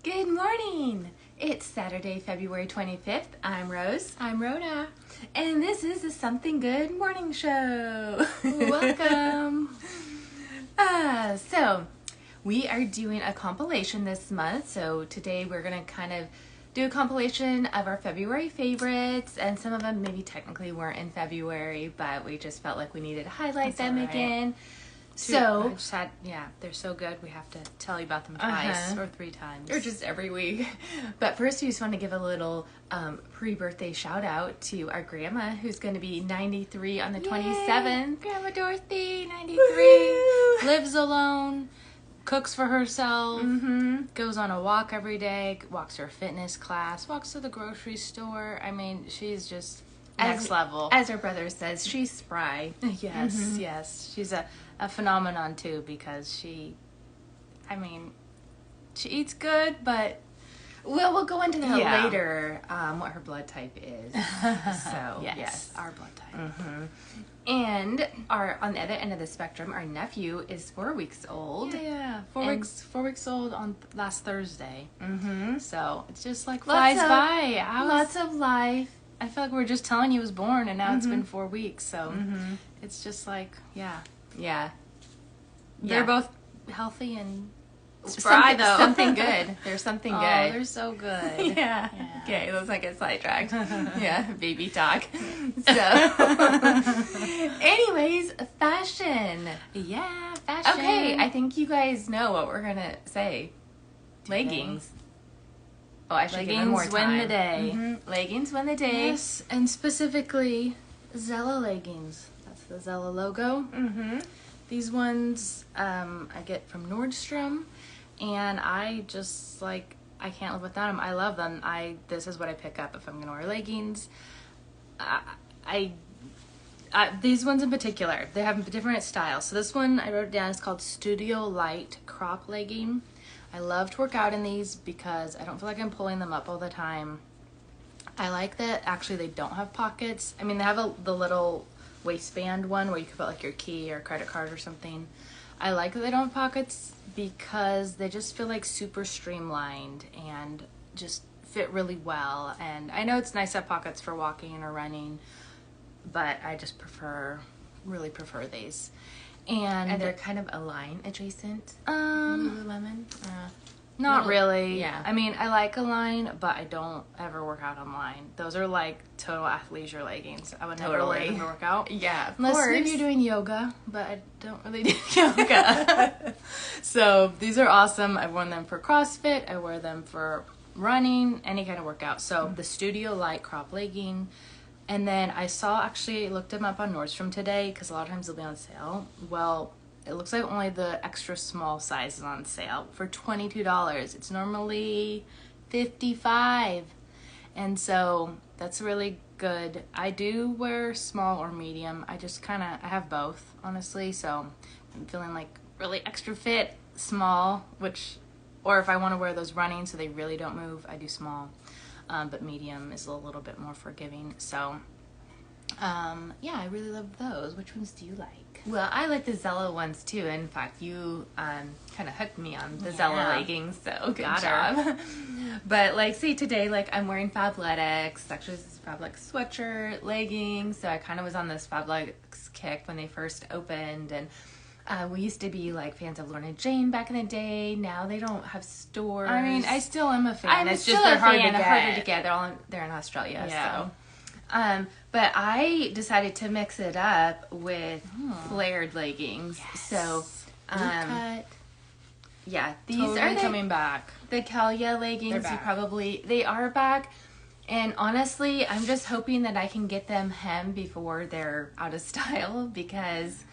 Good morning! It's Saturday, February 25th. I'm Rose. I'm Rhoda. And this is the Something Good Morning Show. Welcome. So, we are doing a compilation this month. So, today we're going to kind of do a compilation of our February favorites. And some of them maybe technically weren't in February, but we just felt like we needed to highlight them again. So, they're so good. We have to tell you about them twice or three times. Or just every week. But first, we just want to give a little pre-birthday shout out to our grandma, who's going to be 93 on the 27th. Grandma Dorothy, 93. Woo-hoo! Lives alone, cooks for herself, goes on a walk every day, walks to her fitness class, walks to the grocery store. I mean, she's just next level. As her brother says, she's spry. Yes. She's a phenomenon too, because she eats good, but We'll go into that later, what her blood type is. So, yes. Our blood type. And on the other end of the spectrum, our nephew is 4 weeks old. Yeah. 4 weeks old on last Thursday. So it's just like Lots flies of- by. Lots of life. I feel like we were just telling you he was born, and now it's been 4 weeks. So it's just like, Yeah. they're both healthy and spry, Something, though. something good. There's something Oh, good. they're so good. Yeah. Okay, let's not get sidetracked. Yeah, baby talk. So, anyways, fashion. Yeah, fashion. Okay, I think you guys know what we're gonna say. Leggings. Oh, I should give them more Leggings time. win the day. Leggings win the day. Yes, and specifically Zella leggings. That's the Zella logo. These ones I get from Nordstrom, and I just I can't live without them. I love them. This is what I pick up if I'm gonna wear leggings. These ones in particular, they have different styles. So this one, I wrote it down, it's called Studio Lite crop legging. I love to work out in these because I don't feel like I'm pulling them up all the time. I like that actually they don't have pockets. I mean, they have the little waistband one where you can put like your key or credit card or something. I like that they don't have pockets because they just feel like super streamlined and just fit really well. And I know it's nice to have pockets for walking or running, but I just really prefer these. And they're kind of Align adjacent. Lululemon. Not really. Yeah. I mean, I like Align, but I don't ever work out online. Those are like total athleisure leggings. I would never wear them to work out. Yeah, of Unless course. maybe you're doing yoga, but I don't really do yoga. So these are awesome. I've worn them for CrossFit. I wear them for running, any kind of workout. So the Studio Lite crop legging. And then I looked them up on Nordstrom today because a lot of times they'll be on sale. Well, it looks like only the extra small size is on sale for $22. It's normally $55. And so that's really good. I do wear small or medium. I have both, honestly. So I'm feeling like really extra fit, small, or if I want to wear those running so they really don't move, I do small. But medium is a little bit more forgiving. So, I really love those. Which ones do you like? Well, I like the Zella ones too. In fact, you kind of hooked me on the Zella leggings, so good job. But say today, I'm wearing Fabletics. Actually, this is Fabletics sweatshirt, leggings. So I kind of was on this Fabletics kick when they first opened, and we used to be fans of Lorna Jane back in the day. Now they don't have stores. I mean, I still am a fan. I'm it's still just they're a hard fan. to get. Harder to get. They're in Australia. Yeah. So. But I decided to mix it up with flared leggings. Yes. So, cut. Yeah, these Totally are coming back. the Kalia leggings. They're back. They are back. And honestly, I'm just hoping that I can get them hemmed before they're out of style, because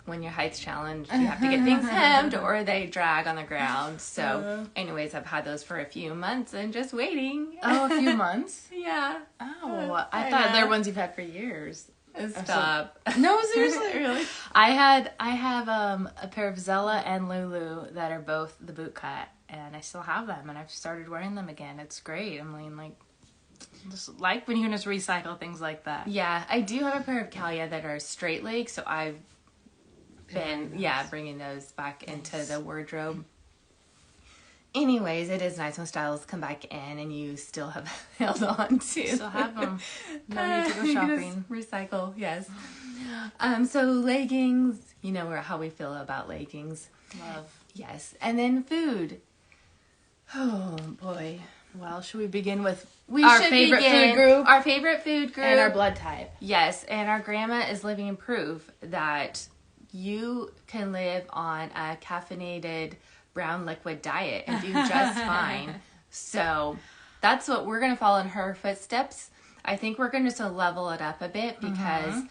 when you're height challenged, you have to get things hemmed or they drag on the ground. So anyways, I've had those for a few months and just waiting. Oh, a few months? Yeah. Oh, I I thought know. they're ones you've had for years. Stop. No, seriously. Really? I have a pair of Zella and Lulu that are both the boot cut, and I still have them, and I've started wearing them again. It's great. I mean, just like when you can just recycle things like that. Yeah, I do have a pair of Kalia that are straight leg, so I've been bringing those back into the wardrobe. anyways, it is nice when styles come back in and you still have held on to. Still have them. No need to go shopping. Recycle, yes. So leggings, you know how we feel about leggings. Love. Yes. And then food. Oh, boy. Well, should we begin with Our favorite food group? Our favorite food group. And our blood type. Yes, and our grandma is living proof that you can live on a caffeinated brown liquid diet and do just fine. So that's what we're going to follow in her footsteps. I think we're going to just level it up a bit because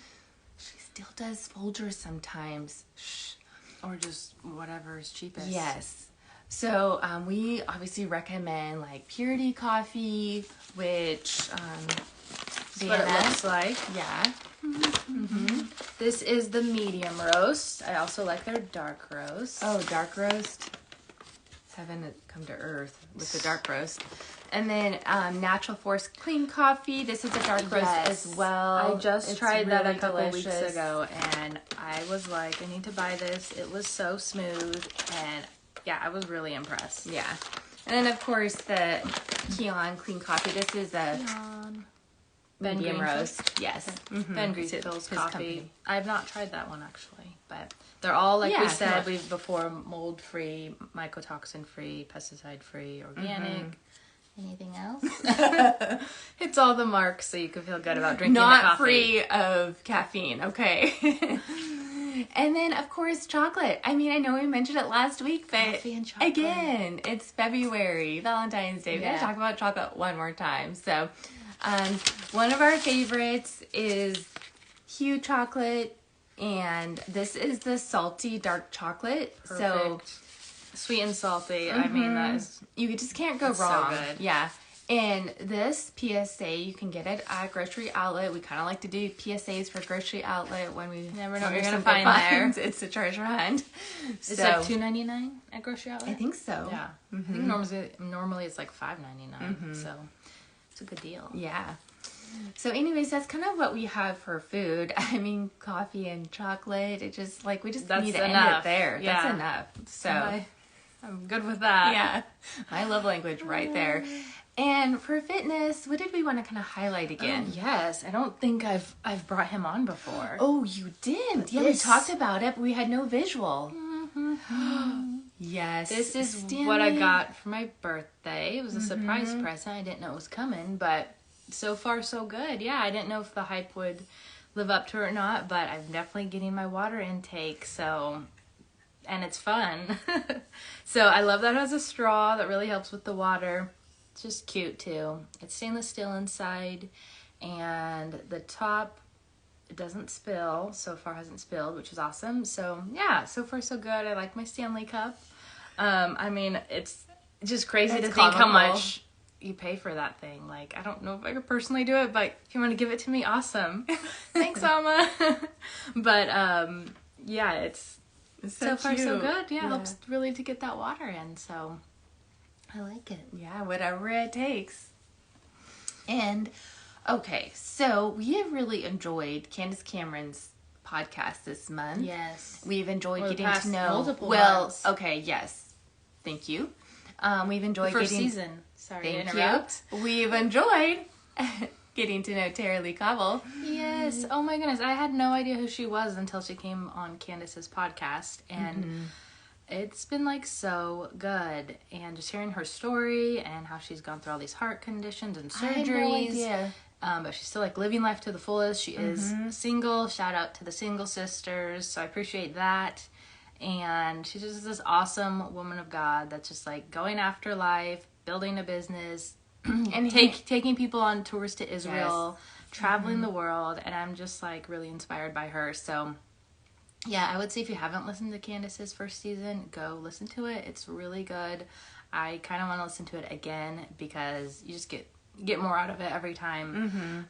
she still does Folgers sometimes. Or just whatever is cheapest. Yes. So we obviously recommend like Purity coffee, which That's what it looks like. Yeah. This is the medium roast. I also like their dark roast. Oh, dark roast. Heaven had come to earth with the dark roast. And then Natural Force Clean Coffee. This is a dark roast as well. I just tried that a really couple delicious. weeks ago, and I was like, I need to buy this. It was so smooth, and yeah, I was really impressed. Yeah. And then, of course, the Keon Clean Coffee. This is a Ben medium Greenfield? roast. Yes. Ben Greenfield's His coffee. company. I have not tried that one, actually, but they're all, like we Yeah, said, no. we've before, mold-free, mycotoxin-free, pesticide-free, organic. Anything else? It's all the marks, so you can feel good about drinking the Not coffee. free of caffeine. Okay. And then, of course, chocolate. I mean, I know we mentioned it last week, but Coffee and chocolate. again, it's February, Valentine's Day. We gotta Yeah. talk about chocolate one more time. So, one of our favorites is Hue chocolate, and this is the salty dark chocolate. So Perfect. Sweet and salty. I mean, that is you just can't go It's so wrong. good. Yeah. And this PSA, you can get it at grocery outlet. We kind of like to do PSAs for grocery outlet when we never know when what you're there's gonna some find good there. finds. It's a treasure hunt. It's So, like $2.99 at grocery outlet. I think so. Yeah, I think normally it's like $5.99. So it's a good deal. Yeah. So anyways, that's kind of what we have for food. I mean, coffee and chocolate. It just like we just That's need to end enough. it there. Yeah. That's enough. So I'm good with that. yeah, my love language right there. And for fitness, what did we want to kind of highlight again? Yes, I don't think I've brought him on before. Oh, you did. Yeah, we This- talked about it, but we had no visual. Yes. This is Stanley. what I got for my birthday. It was a surprise present. I didn't know it was coming, but so far so good. Yeah, I didn't know if the hype would live up to it or not, but I'm definitely getting my water intake, so, and it's fun. So I love that it has a straw that really helps with the water. It's just cute too. It's stainless steel inside, and the top, it doesn't spill. So far hasn't spilled, which is awesome. So yeah, so far so good. I like my Stanley cup. I mean, it's just crazy It's to think how comical. much you pay for that thing. Like, I don't know if I could personally do it, but if you want to give it to me, awesome. Thanks, Mama. But yeah, it's so far so cute. good. Yeah, helps really to get that water in. So I like it. Yeah, whatever it takes. And okay, so we have really enjoyed Candace Cameron's podcast this month. Yes. We've enjoyed Well, the getting to past know. multiple Well, months. okay, yes, thank you. We've enjoyed First getting. season. Sorry to Thank interrupt. you. We've enjoyed getting to know Tara Lee Cobble. Yes. Oh my goodness. I had no idea who she was until she came on Candace's podcast. And it's been like so good. And just hearing her story and how she's gone through all these heart conditions and I had no surgeries. idea. But she's still like living life to the fullest. She is single. Shout out to the single sisters. So I appreciate that. And she's just this awesome woman of God that's just like going after life, building a business, and taking people on tours to Israel, traveling the world. And I'm just like really inspired by her. So yeah, I would say if you haven't listened to Candace's first season, go listen to it. It's really good. I kind of want to listen to it again because you just get more out of it every time.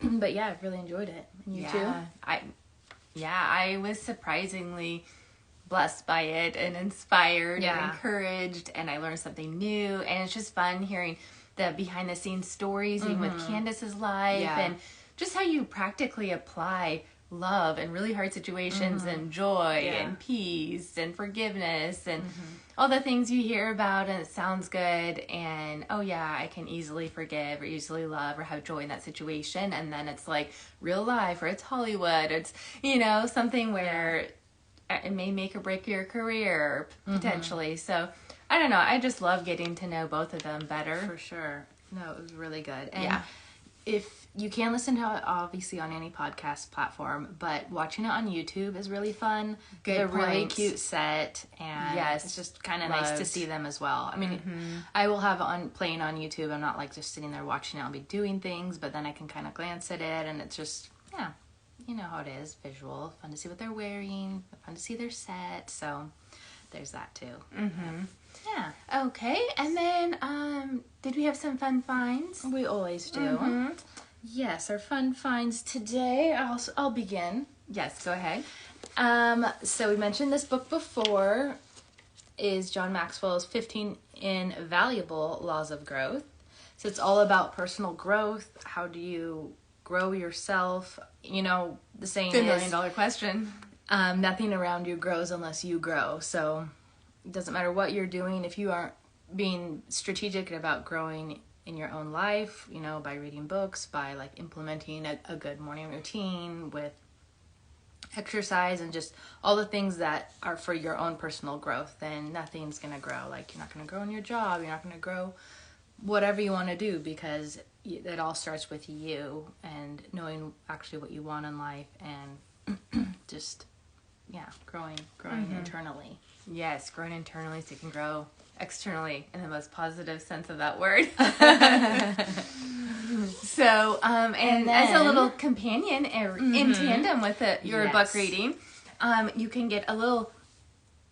But yeah, I've really enjoyed it. And you too? I was surprisingly blessed by it and inspired and encouraged, and I learned something new, and it's just fun hearing the behind the scenes stories even with Candace's life and just how you practically apply love in really hard situations and joy and peace and forgiveness and all the things you hear about, and it sounds good, and oh yeah, I can easily forgive or easily love or have joy in that situation. And then it's like real life, or it's Hollywood, it's, you know, something where it may make or break your career potentially. So I don't know, I just love getting to know both of them better. For sure. No, it was really good. And if you can listen to it obviously on any podcast platform, but watching it on YouTube is really fun. They're really cute set, and it's just kind of nice to see them as well. I mean, I will have it playing on YouTube. I'm not like just sitting there watching it. I'll be doing things, but then I can kind of glance at it, and it's just, you know how it is, visual. Fun to see what they're wearing, fun to see their set. So there's that too. Yeah. Okay, and then did we have some fun finds? We always do. Yes, our fun finds today. I'll begin. Yes, go ahead. So we mentioned this book before, is John Maxwell's 15 Invaluable Laws of Growth. So it's all about personal growth. How do you grow yourself? You know, the saying The is, $1 million question. Nothing around you grows unless you grow. So it doesn't matter what you're doing if you aren't being strategic about growing in your own life, you know, by reading books, by like implementing a good morning routine with exercise and just all the things that are for your own personal growth, then nothing's going to grow. Like, you're not going to grow in your job, you're not going to grow whatever you want to do, because it all starts with you and knowing actually what you want in life, and just growing internally. Yes, growing internally so you can grow externally in the most positive sense of that word. So, and as a little companion in tandem with your book reading, you can get a little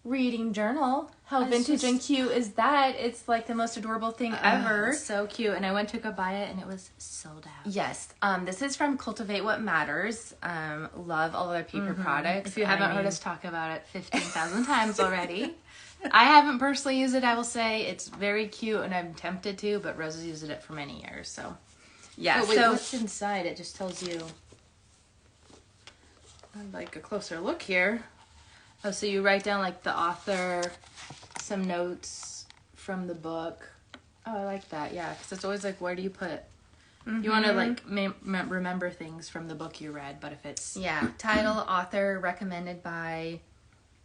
reading journal. How vintage and cute is that? It's like the most adorable thing ever. So cute. And I went to go buy it and it was sold out. Yes. This is from Cultivate What Matters. Love all their paper products. If you haven't heard us talk about it 15,000 times already. I haven't personally used it, I will say. It's very cute and I'm tempted to, but Rose has used it for many years, so. Yeah, wait, so what's inside? It just tells you. I'd like a closer look here. Oh, so you write down like the author, some notes from the book. Oh, I like that. Yeah, because it's always like, where do you put? You want to like remember things from the book you read, but if it's title, author, recommended by,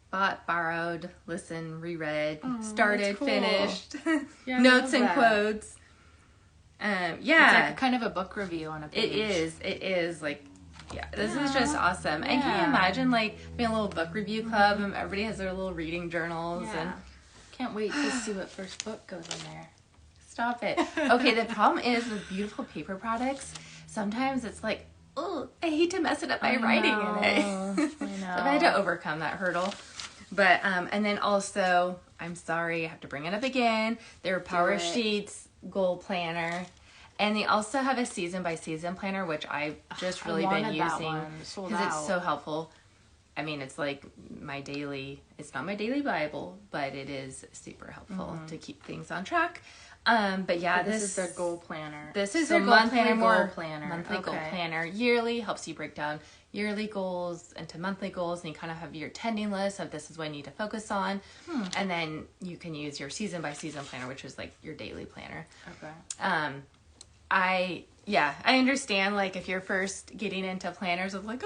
bought, borrowed, listened, reread, started, cool. Finished, notes and quotes. It's like kind of a book review on a page. It is like. Yeah, this is just awesome. And can you imagine, like, being a little book review club and everybody has their little reading journals? Yeah. And can't wait to see what first book goes in there. Stop it. Okay, the problem is with beautiful paper products, sometimes it's like, oh, I hate to mess it up by writing in it. I know. I've had to overcome that hurdle. But, and then also, I'm sorry, I have to bring it up again. Their Power Sheets Goal Planner. And they also have a season-by-season planner, which I've just really been using because it's so helpful. I mean, it's like it's not my daily Bible, but it is super helpful to keep things on track. But yeah, this is their goal planner. This is their monthly goal planner. Yearly, helps you break down yearly goals into monthly goals, and you kind of have your tending list of this is what I need to focus on. And then you can use your season-by-season planner, which is like your daily planner. Okay. I understand, like, if you're first getting into planners, it's like,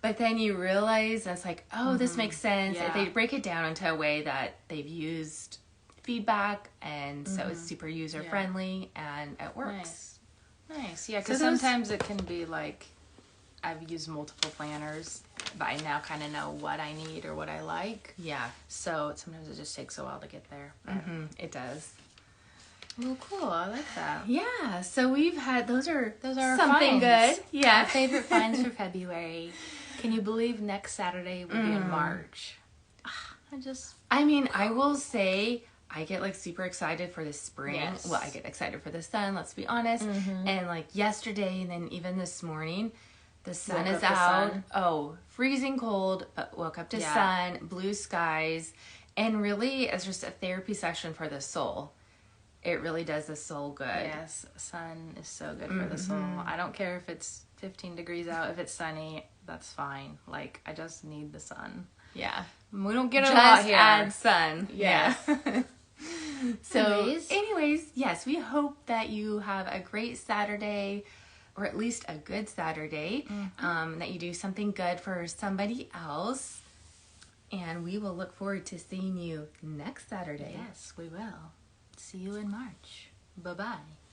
but then you realize, and it's like, this makes sense. If they break it down into a way that they've used feedback, and so it's super user-friendly, and it works. Nice. Yeah, because sometimes it can be like, I've used multiple planners, but I now kind of know what I need or what I like. Yeah. So sometimes it just takes a while to get there. It does. Well, cool. I like that. Yeah. So we've had those are something good. Yeah. Our favorite finds for February. Can you believe next Saturday will be in March? I will say I get like super excited for the spring. Yes. Well, I get excited for the sun, let's be honest. And like yesterday and then even this morning, the sun is out. Oh, freezing cold, but woke up to sun, blue skies, and really it's just a therapy session for the soul. It really does the soul good. Yes, sun is so good for the soul. I don't care if it's 15 degrees out, if it's sunny, that's fine. Like, I just need the sun. Yeah. We don't get a Just lot here. add sun. Yes. Yeah. So, anyways, yes, we hope that you have a great Saturday, or at least a good Saturday, that you do something good for somebody else. And we will look forward to seeing you next Saturday. Yes, we will. See you in March. Bye-bye.